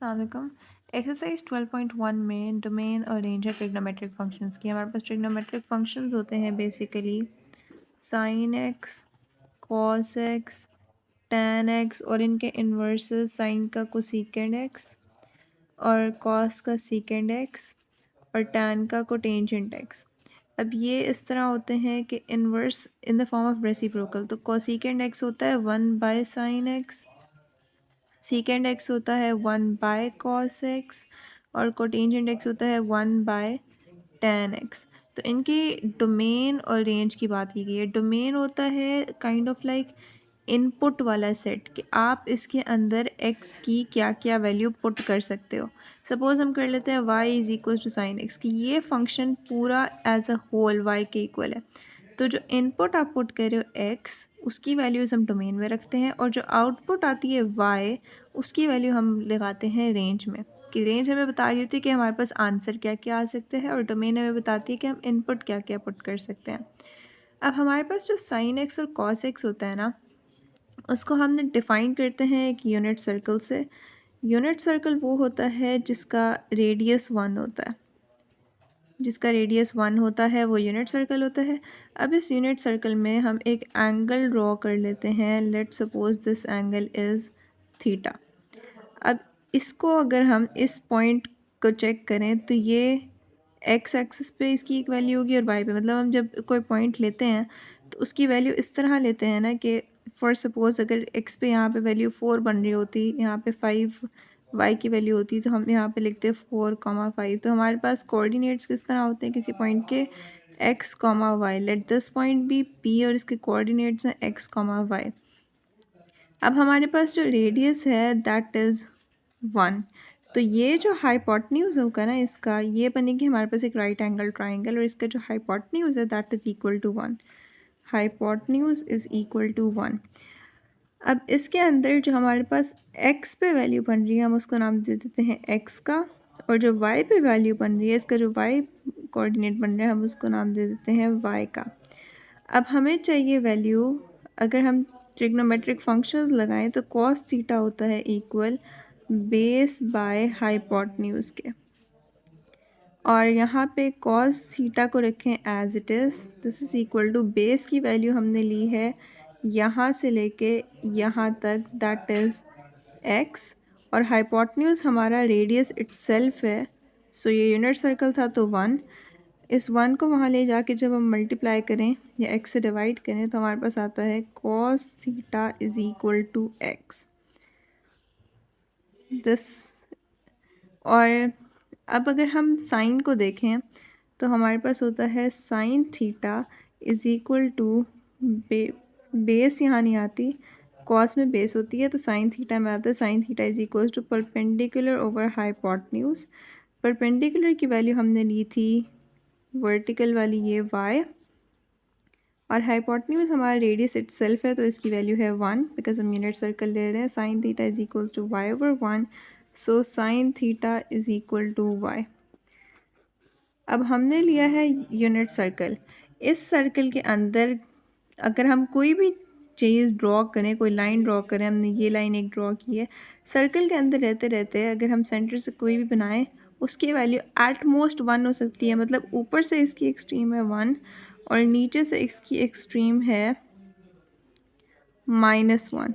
अस्सलामुअलैकुम। एक्सरसाइज 12.1 में डोमेन और रेंज है ट्रिग्नोमेट्रिक फंक्शंस की। हमारे पास ट्रिग्नोमेट्रिक फंक्शंस होते हैं basically sine x, cos x, tan x और इनके इन्वर्सेस साइन का कोसेकेंड एक्स और कॉस का सेकेंड एक्स और टैन का कोटेंजेंट एक्स। अब ये इस तरह होते हैं कि inverse in the form of reciprocal. तो कोसेकेंड एक्स होता है 1/sin एक्स, सीकेंड एक्स होता है 1/cos एक्स और कोटेंजेंट एक्स होता है 1/tan एक्स। तो इनकी डोमेन और रेंज की बात की गई है। डोमेन होता है काइंड ऑफ लाइक इनपुट वाला सेट कि आप इसके अंदर x की क्या क्या वैल्यू पुट कर सकते हो। सपोज़ हम कर लेते हैं y is equal to sine x कि ये फंक्शन पूरा एज अ होल y के इक्वल है। तो जो इनपुट आप पुट कर रहे हो x, उसकी वैल्यूज़ हम डोमेन में रखते हैं और जो आउटपुट आती है y, उसकी वैल्यू हम लगाते हैं रेंज में। कि रेंज हमें बता रही होती है कि हमारे पास आंसर क्या क्या आ सकते हैं और डोमेन हमें बताती है कि हम इनपुट क्या क्या पुट कर सकते हैं। अब हमारे पास जो साइन एक्स और कॉस एक्स होता है ना, उसको हमने डिफ़ाइन करते हैं एक यूनिट सर्कल से। यूनिट सर्कल वो होता है जिसका रेडियस 1 होता है। जिसका रेडियस 1 होता है वो यूनिट सर्कल होता है। अब इस यूनिट सर्कल में हम एक एंगल ड्रॉ कर लेते हैं। Let's suppose this angle is theta. अब इसको अगर हम इस पॉइंट को चेक करें तो ये एक्स एक्सिस पे इसकी एक वैल्यू होगी और वाई पे, मतलब हम जब कोई पॉइंट लेते हैं तो उसकी वैल्यू इस तरह लेते हैं ना कि फॉर सपोज़ अगर एक्स पे यहाँ पे वैल्यू 4 बन रही होती, यहाँ पे 5 वाई की वैल्यू होती, तो हम यहाँ पे लिखते हैं 4,5। तो हमारे पास कोऑर्डिनेट्स किस तरह होते हैं किसी पॉइंट के, x comma y. Let this point be P और इसके कोऑर्डिनेट्स हैं एक्स कॉमा वाई। अब हमारे पास जो रेडियस है दैट इज़ 1। तो ये जो हाइपोटेन्यूज़ होगा ना इसका, ये बनेगी हमारे पास एक राइट एंगल ट्राइंगल और इसका जो हाइपोटेन्यूज़ है that is equal to 1। Hypotenuse is equal to 1। अब इसके अंदर जो हमारे पास x पे वैल्यू बन रही है हम उसको नाम दे देते हैं x का, और जो y पे वैल्यू बन रही है, इसका जो y कोऑर्डिनेट बन रहा है हम उसको नाम दे देते हैं y का। अब हमें चाहिए वैल्यू, अगर हम ट्रिग्नोमेट्रिक फंक्शंस लगाएं तो cos थीटा होता है इक्वल बेस बाय हाइपोटेन्यूज़ के, और यहाँ पे cos थीटा को रखें as it is. This is equal to base की वैल्यू हमने ली है यहाँ से लेके यहाँ तक दैट इज़ x, और हाइपोटेन्यूज़ हमारा रेडियस इटसेल्फ है। सो ये यूनिट सर्कल था तो 1। इस 1 को वहाँ ले जाके जब हम मल्टीप्लाई करें या x से डिवाइड करें तो हमारे पास आता है cos theta is equal to x this. और अब अगर हम साइन को देखें तो हमारे पास होता है sine theta is equal to base यहाँ नहीं आती, कॉस में बेस होती है तो साइन थीटा में आता है sine theta is equal to perpendicular over hypotenuse. Perpendicular की वैल्यू हमने ली थी वर्टिकल वाली ये y, और हाइपोटेन्यूज़ हमारा रेडियस इटसेल्फ है तो इसकी वैल्यू है 1 बिकॉज हम यूनिट सर्कल ले रहे हैं। Sine theta is equal to y over 1, so sine theta is equal to y। अब हमने लिया है यूनिट सर्कल। इस सर्कल के अंदर अगर हम कोई भी चीज़ ड्रॉ करें, कोई लाइन ड्रॉ करें, हमने ये लाइन एक ड्रॉ की है, सर्कल के अंदर रहते रहते अगर हम सेंटर से कोई भी बनाएं उसकी वैल्यू एट मोस्ट 1 हो सकती है। मतलब ऊपर से इसकी एक्सट्रीम है 1 और नीचे से इसकी एक्सट्रीम है -1।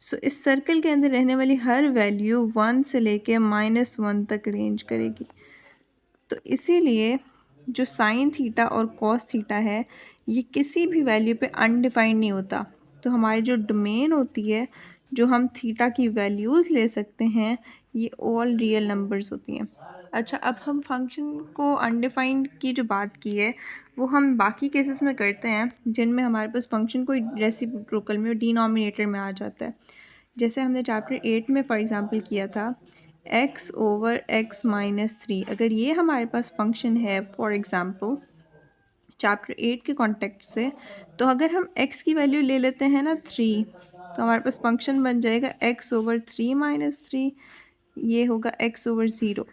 सो इस सर्कल के अंदर रहने वाली हर वैल्यू 1 से लेके -1 तक रेंज करेगी। तो इसीलिए जो साइन थीटा और कॉस थीटा है ये किसी भी वैल्यू पे अनडिफाइंड नहीं होता। तो हमारी जो डोमेन होती है, जो हम थीटा की वैल्यूज़ ले सकते हैं, ये ऑल रियल नंबर्स होती हैं। अच्छा, अब हम फंक्शन को अनडिफाइंड की जो बात की है वो हम बाकी केसेस में करते हैं जिनमें हमारे पास फंक्शन कोई रेसिप्रोकल में डिनोमिनेटर में आ जाता है। जैसे हमने चैप्टर 8 में फॉर एग्ज़ाम्पल किया था x ओवर x माइनस 3। अगर ये हमारे पास फंक्शन है फॉर एग्ज़ाम्पल चैप्टर 8 के कॉन्टेक्स्ट से, तो अगर हम x की वैल्यू ले लेते हैं ना 3, तो हमारे पास फंक्शन बन जाएगा x ओवर 3 माइनस 3, ये होगा x ओवर 0।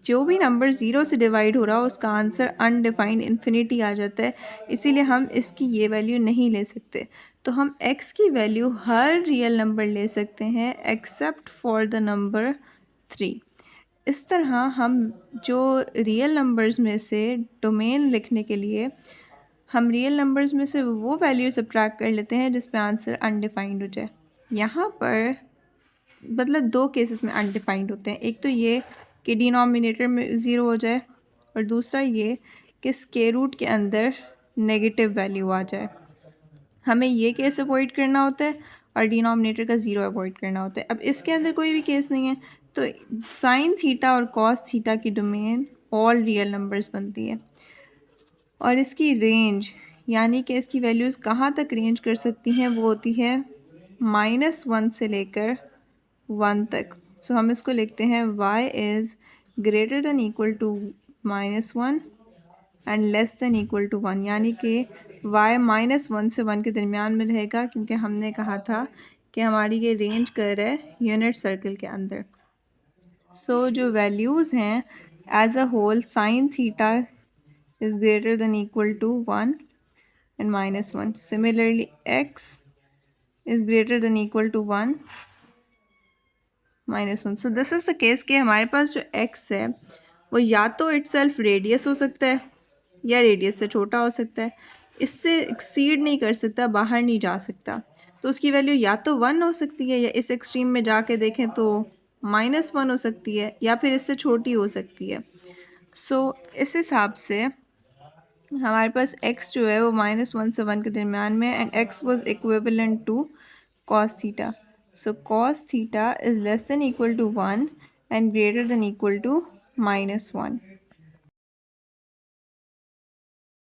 जो भी नंबर 0 से डिवाइड हो रहा हो उसका आंसर अनडिफाइंड इन्फिनिटी आ जाता है, इसीलिए हम इसकी ये वैल्यू नहीं ले सकते। तो हम x की वैल्यू हर रियल नंबर ले सकते हैं एक्सेप्ट फॉर द नंबर 3। इस तरह हम जो रियल नंबर्स में से डोमेन लिखने के लिए हम रियल नंबर्स में से वो वैल्यू सब्ट्रैक्ट कर लेते हैं जिस पे आंसर अनडिफाइंड हो जाए। यहाँ पर मतलब दो केसेस में अनडिफाइंड होते हैं, एक तो ये कि डिनोमिनेटर में ज़ीरो हो जाए और दूसरा ये कि स्क्वायर रूट के अंदर नेगेटिव वैल्यू आ जाए। हमें ये केस अवॉइड करना होता है और डिनोमिनेटर का ज़ीरो अवॉइड करना होता है। अब इसके अंदर कोई भी केस नहीं है तो साइन थीटा और कॉस थीटा की डोमेन ऑल रियल नंबर्स बनती है और इसकी रेंज यानी कि इसकी वैल्यूज़ कहाँ तक रेंज कर सकती हैं वो होती है -1 से लेकर 1 तक। सो हम इसको लिखते हैं y is greater than equal to -1 and less than equal to 1, यानी कि y -1 से 1 के दरमियान में रहेगा क्योंकि हमने कहा था कि हमारी ये रेंज कर है यूनिट सर्कल के अंदर। सो जो वैल्यूज़ हैं as a whole sine theta is greater than equal to 1 and -1. Similarly, x is greater than equal to 1 -1. So this is the case कि हमारे पास जो x है वो या तो itself रेडियस हो सकता है या रेडियस से छोटा हो सकता है, इससे एक्सीड नहीं कर सकता, बाहर नहीं जा सकता। तो उसकी वैल्यू या तो 1 हो सकती है या इस एक्सट्रीम में जाके देखें तो -1 हो सकती है या फिर इससे छोटी हो सकती है। सो इस हिसाब से हमारे पास x जो है वो -1 से 1 के दरमियान में and x was equivalent to cos theta. So cos theta is less than equal to 1 and greater than equal to -1।